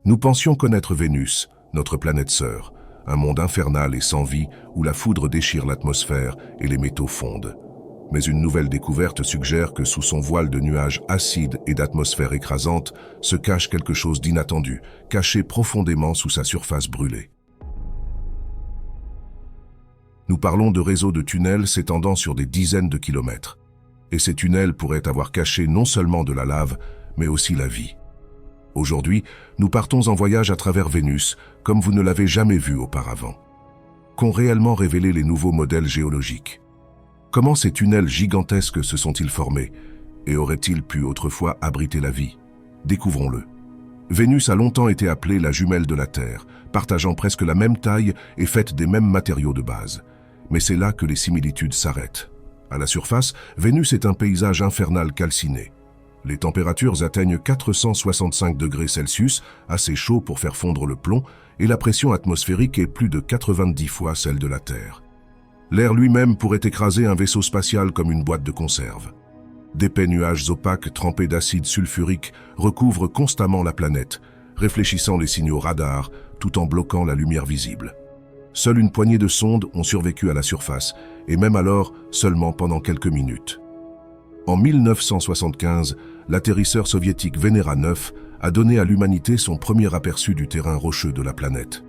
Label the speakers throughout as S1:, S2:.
S1: Nous pensions connaître Vénus, notre planète sœur, un monde infernal et sans vie où la foudre déchire l'atmosphère et les métaux fondent. Mais une nouvelle découverte suggère que sous son voile de nuages acides et d'atmosphère écrasante se cache quelque chose d'inattendu, caché profondément sous sa surface brûlée. Nous parlons de réseaux de tunnels s'étendant sur des dizaines de kilomètres. Et ces tunnels pourraient avoir caché non seulement de la lave, mais aussi la vie. Aujourd'hui, nous partons en voyage à travers Vénus, comme vous ne l'avez jamais vu auparavant. Qu'ont réellement révélé les nouveaux modèles géologiques? Comment ces tunnels gigantesques se sont-ils formés? Et auraient-ils pu autrefois abriter la vie? Découvrons-le. Vénus a longtemps été appelée la jumelle de la Terre, partageant presque la même taille et faite des mêmes matériaux de base. Mais c'est là que les similitudes s'arrêtent. À la surface, Vénus est un paysage infernal calciné. Les températures atteignent 465 degrés Celsius, assez chaud pour faire fondre le plomb, et la pression atmosphérique est plus de 90 fois celle de la Terre. L'air lui-même pourrait écraser un vaisseau spatial comme une boîte de conserve. D'épais nuages opaques trempés d'acide sulfurique recouvrent constamment la planète, réfléchissant les signaux radars tout en bloquant la lumière visible. Seule une poignée de sondes ont survécu à la surface, et même alors seulement pendant quelques minutes. En 1975, l'atterrisseur soviétique Venera 9 a donné à l'humanité son premier aperçu du terrain rocheux de la planète.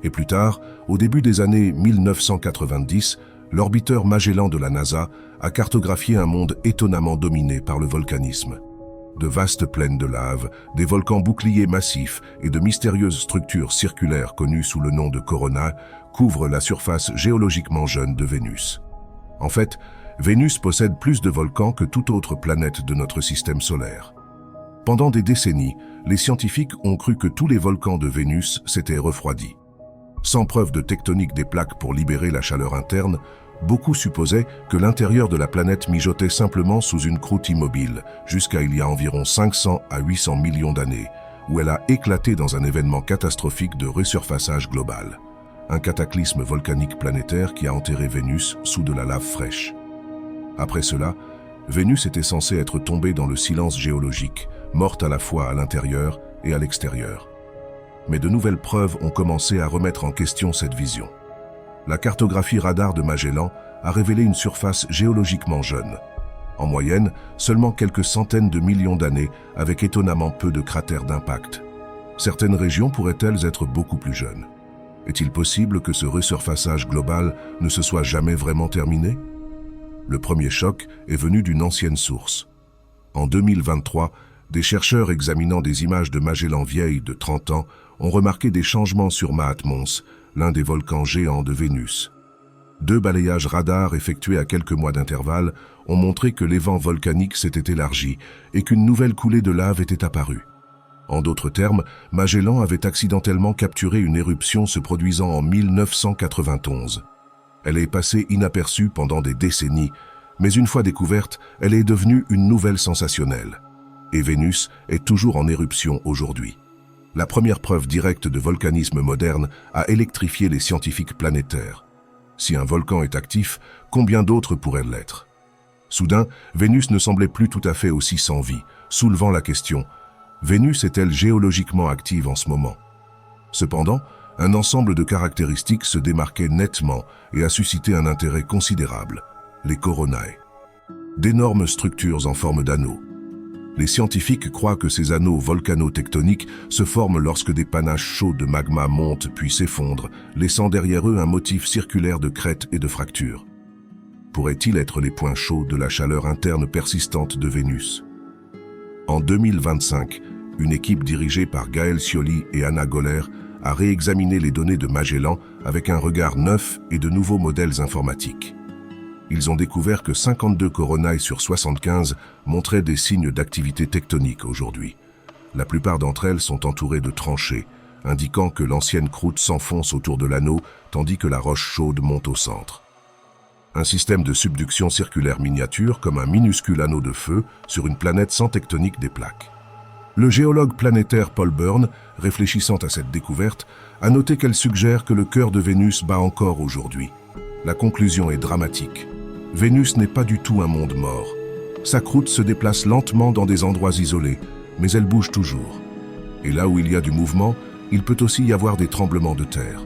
S1: Et plus tard, au début des années 1990, l'orbiteur Magellan de la NASA a cartographié un monde étonnamment dominé par le volcanisme. De vastes plaines de lave, des volcans boucliers massifs et de mystérieuses structures circulaires connues sous le nom de corona couvrent la surface géologiquement jeune de Vénus. En fait, Vénus possède plus de volcans que toute autre planète de notre système solaire. Pendant des décennies, les scientifiques ont cru que tous les volcans de Vénus s'étaient refroidis. Sans preuve de tectonique des plaques pour libérer la chaleur interne, beaucoup supposaient que l'intérieur de la planète mijotait simplement sous une croûte immobile, jusqu'à il y a environ 500 à 800 millions d'années, où elle a éclaté dans un événement catastrophique de resurfaçage global. Un cataclysme volcanique planétaire qui a enterré Vénus sous de la lave fraîche. Après cela, Vénus était censée être tombée dans le silence géologique, morte à la fois à l'intérieur et à l'extérieur. Mais de nouvelles preuves ont commencé à remettre en question cette vision. La cartographie radar de Magellan a révélé une surface géologiquement jeune. En moyenne, seulement quelques centaines de millions d'années, avec étonnamment peu de cratères d'impact. Certaines régions pourraient-elles être beaucoup plus jeunes? Est-il possible que ce resurfaçage global ne se soit jamais vraiment terminé? Le premier choc est venu d'une ancienne source. En 2023, des chercheurs examinant des images de Magellan vieilles de 30 ans ont remarqué des changements sur Maat Mons, l'un des volcans géants de Vénus. 2 balayages radars effectués à quelques mois d'intervalle ont montré que l'évent volcanique s'était élargi et qu'une nouvelle coulée de lave était apparue. En d'autres termes, Magellan avait accidentellement capturé une éruption se produisant en 1991. Elle est passée inaperçue pendant des décennies, mais une fois découverte, elle est devenue une nouvelle sensationnelle. Et Vénus est toujours en éruption aujourd'hui. La première preuve directe de volcanisme moderne a électrifié les scientifiques planétaires. Si un volcan est actif, combien d'autres pourraient l'être? Soudain, Vénus ne semblait plus tout à fait aussi sans vie, soulevant la question: Vénus est-elle géologiquement active en ce moment? Cependant, un ensemble de caractéristiques se démarquait nettement et a suscité un intérêt considérable: les coronae. D'énormes structures en forme d'anneaux. Les scientifiques croient que ces anneaux volcano-tectoniques se forment lorsque des panaches chauds de magma montent puis s'effondrent, laissant derrière eux un motif circulaire de crêtes et de fractures. Pourraient-ils être les points chauds de la chaleur interne persistante de Vénus? En 2025, une équipe dirigée par Gaël Cioli et Anna Goller a réexaminé les données de Magellan avec un regard neuf et de nouveaux modèles informatiques. Ils ont découvert que 52 coronae sur 75 montraient des signes d'activité tectonique aujourd'hui. La plupart d'entre elles sont entourées de tranchées, indiquant que l'ancienne croûte s'enfonce autour de l'anneau tandis que la roche chaude monte au centre. Un système de subduction circulaire miniature comme un minuscule anneau de feu sur une planète sans tectonique des plaques. Le géologue planétaire Paul Byrne, réfléchissant à cette découverte, a noté qu'elle suggère que le cœur de Vénus bat encore aujourd'hui. La conclusion est dramatique. Vénus n'est pas du tout un monde mort. Sa croûte se déplace lentement dans des endroits isolés, mais elle bouge toujours. Et là où il y a du mouvement, il peut aussi y avoir des tremblements de terre.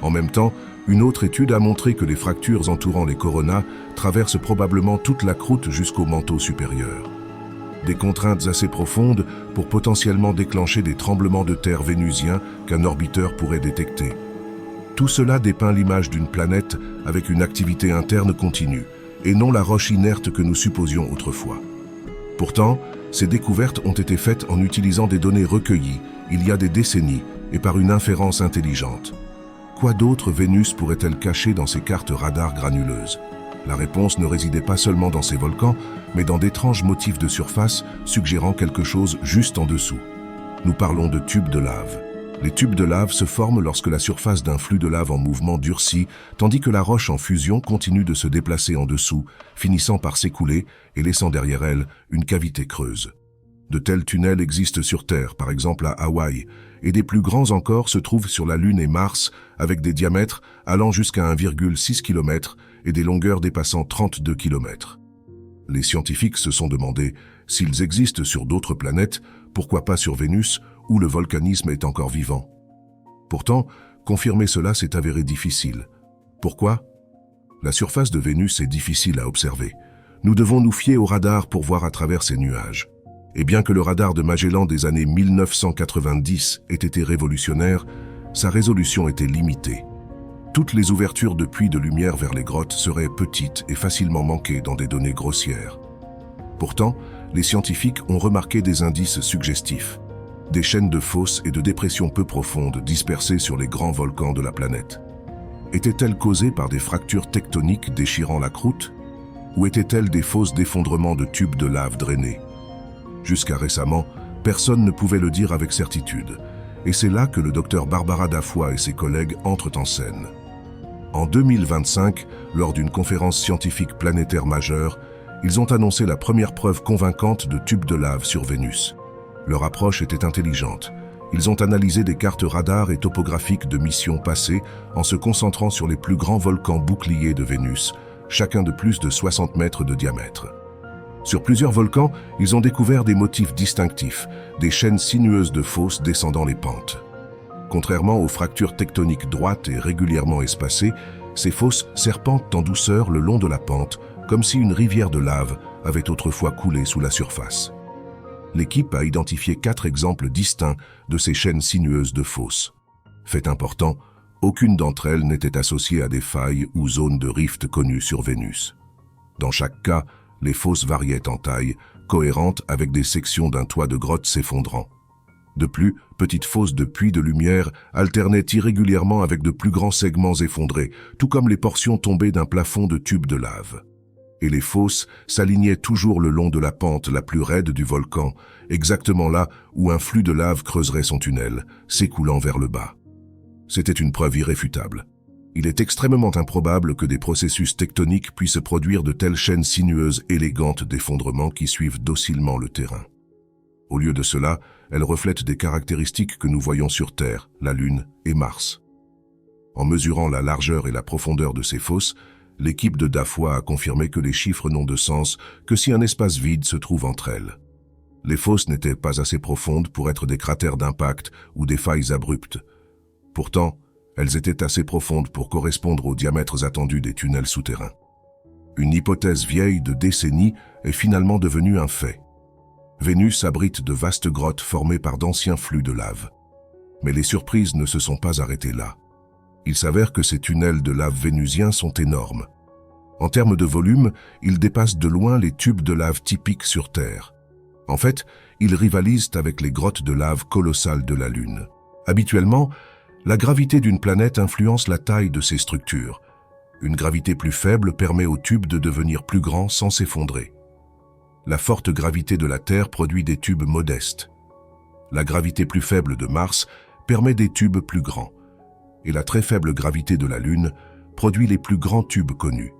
S1: En même temps, une autre étude a montré que les fractures entourant les coronas traversent probablement toute la croûte jusqu'au manteau supérieur. Des contraintes assez profondes pour potentiellement déclencher des tremblements de terre vénusiens qu'un orbiteur pourrait détecter. Tout cela dépeint l'image d'une planète avec une activité interne continue, et non la roche inerte que nous supposions autrefois. Pourtant, ces découvertes ont été faites en utilisant des données recueillies il y a des décennies et par une inférence intelligente. Quoi d'autre Vénus pourrait-elle cacher dans ces cartes radar granuleuses? La réponse ne résidait pas seulement dans ces volcans, mais dans d'étranges motifs de surface suggérant quelque chose juste en dessous. Nous parlons de tubes de lave. Les tubes de lave se forment lorsque la surface d'un flux de lave en mouvement durcit, tandis que la roche en fusion continue de se déplacer en dessous, finissant par s'écouler et laissant derrière elle une cavité creuse. De tels tunnels existent sur Terre, par exemple à Hawaï, et des plus grands encore se trouvent sur la Lune et Mars, avec des diamètres allant jusqu'à 1,6 km et des longueurs dépassant 32 km. Les scientifiques se sont demandé, s'ils existent sur d'autres planètes, pourquoi pas sur Vénus, où le volcanisme est encore vivant. Pourtant, confirmer cela s'est avéré difficile. Pourquoi? La surface de Vénus est difficile à observer. Nous devons nous fier au radar pour voir à travers ces nuages. Et bien que le radar de Magellan des années 1990 ait été révolutionnaire, sa résolution était limitée. Toutes les ouvertures de puits de lumière vers les grottes seraient petites et facilement manquées dans des données grossières. Pourtant, les scientifiques ont remarqué des indices suggestifs. Des chaînes de fosses et de dépressions peu profondes dispersées sur les grands volcans de la planète. Étaient-elles causées par des fractures tectoniques déchirant la croûte? Ou étaient-elles des fosses d'effondrement de tubes de lave drainés? Jusqu'à récemment, personne ne pouvait le dire avec certitude. Et c'est là que le docteur Barbara Daffois et ses collègues entrent en scène. En 2025, lors d'une conférence scientifique planétaire majeure, ils ont annoncé la première preuve convaincante de tubes de lave sur Vénus. Leur approche était intelligente. Ils ont analysé des cartes radar et topographiques de missions passées en se concentrant sur les plus grands volcans boucliers de Vénus, chacun de plus de 60 mètres de diamètre. Sur plusieurs volcans, ils ont découvert des motifs distinctifs, des chaînes sinueuses de fosses descendant les pentes. Contrairement aux fractures tectoniques droites et régulièrement espacées, ces fosses serpentent en douceur le long de la pente, comme si une rivière de lave avait autrefois coulé sous la surface. L'équipe a identifié 4 exemples distincts de ces chaînes sinueuses de fosses. Fait important, aucune d'entre elles n'était associée à des failles ou zones de rift connues sur Vénus. Dans chaque cas, les fosses variaient en taille, cohérentes avec des sections d'un toit de grotte s'effondrant. De plus, petites fosses de puits de lumière alternaient irrégulièrement avec de plus grands segments effondrés, tout comme les portions tombées d'un plafond de tubes de lave. Et les fosses s'alignaient toujours le long de la pente la plus raide du volcan, exactement là où un flux de lave creuserait son tunnel, s'écoulant vers le bas. C'était une preuve irréfutable. Il est extrêmement improbable que des processus tectoniques puissent produire de telles chaînes sinueuses élégantes d'effondrement qui suivent docilement le terrain. Au lieu de cela, elles reflètent des caractéristiques que nous voyons sur Terre, la Lune et Mars. En mesurant la largeur et la profondeur de ces fosses, l'équipe de Daffois a confirmé que les chiffres n'ont de sens que si un espace vide se trouve entre elles. Les fosses n'étaient pas assez profondes pour être des cratères d'impact ou des failles abruptes. Pourtant, elles étaient assez profondes pour correspondre aux diamètres attendus des tunnels souterrains. Une hypothèse vieille de décennies est finalement devenue un fait. Vénus abrite de vastes grottes formées par d'anciens flux de lave. Mais les surprises ne se sont pas arrêtées là. Il s'avère que ces tunnels de lave vénusiens sont énormes. En termes de volume, ils dépassent de loin les tubes de lave typiques sur Terre. En fait, ils rivalisent avec les grottes de lave colossales de la Lune. Habituellement, la gravité d'une planète influence la taille de ses structures. Une gravité plus faible permet aux tubes de devenir plus grands sans s'effondrer. La forte gravité de la Terre produit des tubes modestes. La gravité plus faible de Mars permet des tubes plus grands. Et la très faible gravité de la Lune produit les plus grands tubes connus.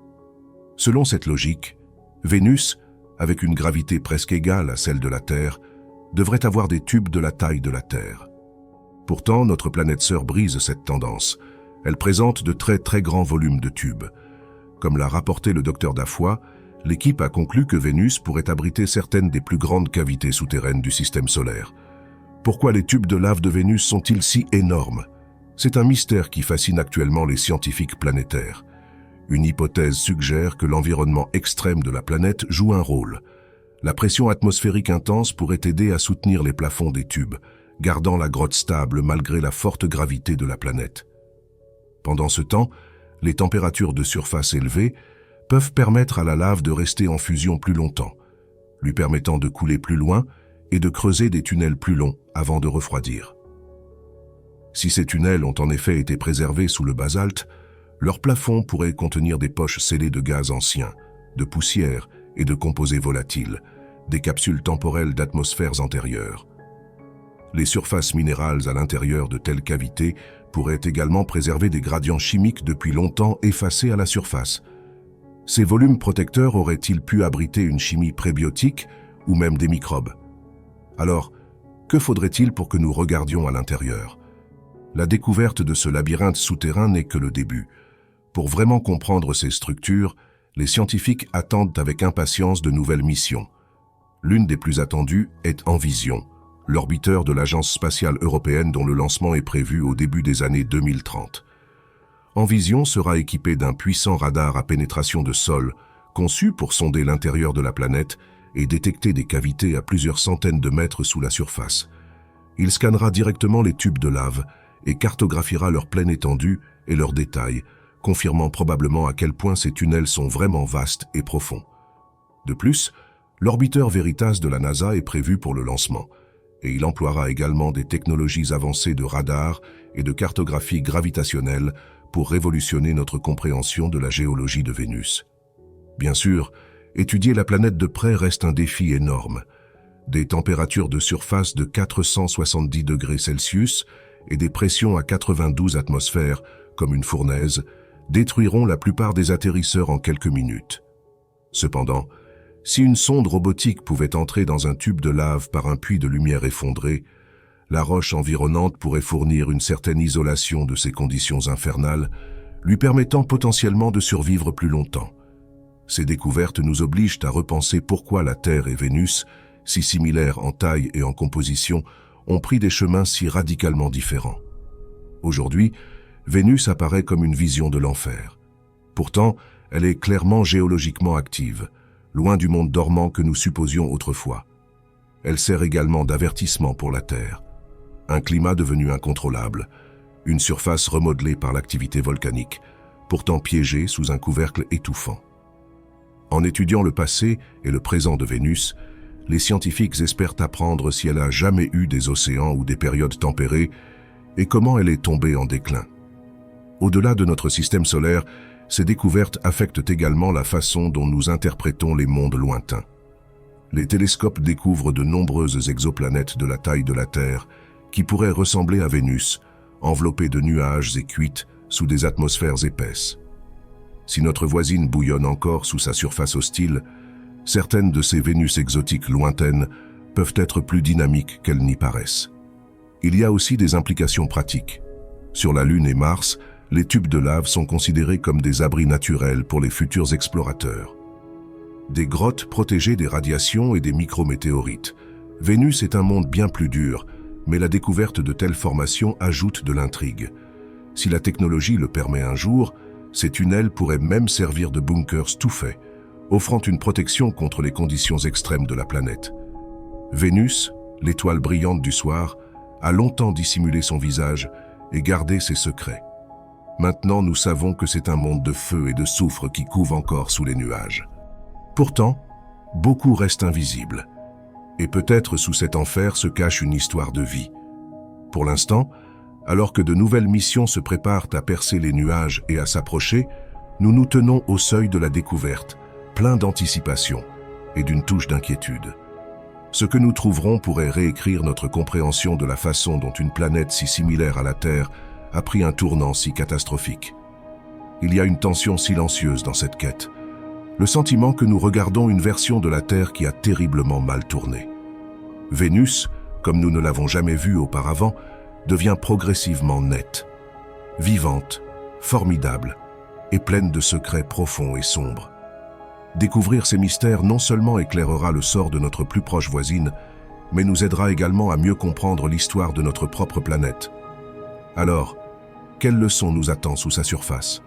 S1: Selon cette logique, Vénus, avec une gravité presque égale à celle de la Terre, devrait avoir des tubes de la taille de la Terre. Pourtant, notre planète sœur brise cette tendance. Elle présente de très grands volumes de tubes. Comme l'a rapporté le docteur Daffois, l'équipe a conclu que Vénus pourrait abriter certaines des plus grandes cavités souterraines du système solaire. Pourquoi les tubes de lave de Vénus sont-ils si énormes? C'est un mystère qui fascine actuellement les scientifiques planétaires. Une hypothèse suggère que l'environnement extrême de la planète joue un rôle. La pression atmosphérique intense pourrait aider à soutenir les plafonds des tubes, gardant la grotte stable malgré la forte gravité de la planète. Pendant ce temps, les températures de surface élevées peuvent permettre à la lave de rester en fusion plus longtemps, lui permettant de couler plus loin et de creuser des tunnels plus longs avant de refroidir. Si ces tunnels ont en effet été préservés sous le basalte, leur plafond pourrait contenir des poches scellées de gaz anciens, de poussière et de composés volatiles, des capsules temporelles d'atmosphères antérieures. Les surfaces minérales à l'intérieur de telles cavités pourraient également préserver des gradients chimiques depuis longtemps effacés à la surface. Ces volumes protecteurs auraient-ils pu abriter une chimie prébiotique ou même des microbes? Alors, que faudrait-il pour que nous regardions à l'intérieur? La découverte de ce labyrinthe souterrain n'est que le début. Pour vraiment comprendre ces structures, les scientifiques attendent avec impatience de nouvelles missions. L'une des plus attendues est Envision, l'orbiteur de l'Agence spatiale européenne dont le lancement est prévu au début des années 2030. Envision sera équipé d'un puissant radar à pénétration de sol, conçu pour sonder l'intérieur de la planète et détecter des cavités à plusieurs centaines de mètres sous la surface. Il scannera directement les tubes de lave et cartographiera leur pleine étendue et leurs détails, confirmant probablement à quel point ces tunnels sont vraiment vastes et profonds. De plus, l'orbiteur Veritas de la NASA est prévu pour le lancement, et il emploiera également des technologies avancées de radar et de cartographie gravitationnelle pour révolutionner notre compréhension de la géologie de Vénus. Bien sûr, étudier la planète de près reste un défi énorme. Des températures de surface de 470 degrés Celsius et des pressions à 92 atmosphères, comme une fournaise, détruiront la plupart des atterrisseurs en quelques minutes. Cependant, si une sonde robotique pouvait entrer dans un tube de lave par un puits de lumière effondré, la roche environnante pourrait fournir une certaine isolation de ces conditions infernales, lui permettant potentiellement de survivre plus longtemps. Ces découvertes nous obligent à repenser pourquoi la Terre et Vénus, si similaires en taille et en composition, ont pris des chemins si radicalement différents. Aujourd'hui, Vénus apparaît comme une vision de l'enfer. Pourtant, elle est clairement géologiquement active, loin du monde dormant que nous supposions autrefois. Elle sert également d'avertissement pour la Terre. Un climat devenu incontrôlable, une surface remodelée par l'activité volcanique, pourtant piégée sous un couvercle étouffant. En étudiant le passé et le présent de Vénus, les scientifiques espèrent apprendre si elle a jamais eu des océans ou des périodes tempérées et comment elle est tombée en déclin. Au-delà de notre système solaire, ces découvertes affectent également la façon dont nous interprétons les mondes lointains. Les télescopes découvrent de nombreuses exoplanètes de la taille de la Terre qui pourraient ressembler à Vénus, enveloppées de nuages et cuites sous des atmosphères épaisses. Si notre voisine bouillonne encore sous sa surface hostile, certaines de ces Vénus exotiques lointaines peuvent être plus dynamiques qu'elles n'y paraissent. Il y a aussi des implications pratiques. Sur la Lune et Mars, les tubes de lave sont considérés comme des abris naturels pour les futurs explorateurs. Des grottes protégées des radiations et des micrométéorites. Vénus est un monde bien plus dur, mais la découverte de telles formations ajoute de l'intrigue. Si la technologie le permet un jour, ces tunnels pourraient même servir de bunkers tout faits, offrant une protection contre les conditions extrêmes de la planète. Vénus, l'étoile brillante du soir, a longtemps dissimulé son visage et gardé ses secrets. Maintenant, nous savons que c'est un monde de feu et de soufre qui couve encore sous les nuages. Pourtant, beaucoup reste invisible. Et peut-être sous cet enfer se cache une histoire de vie. Pour l'instant, alors que de nouvelles missions se préparent à percer les nuages et à s'approcher, nous nous tenons au seuil de la découverte, plein d'anticipation et d'une touche d'inquiétude. Ce que nous trouverons pourrait réécrire notre compréhension de la façon dont une planète si similaire à la Terre a pris un tournant si catastrophique. Il y a une tension silencieuse dans cette quête, le sentiment que nous regardons une version de la Terre qui a terriblement mal tourné. Vénus, comme nous ne l'avons jamais vue auparavant, devient progressivement nette, vivante, formidable et pleine de secrets profonds et sombres. Découvrir ces mystères non seulement éclairera le sort de notre plus proche voisine, mais nous aidera également à mieux comprendre l'histoire de notre propre planète. Alors, quelle leçon nous attend sous sa surface ?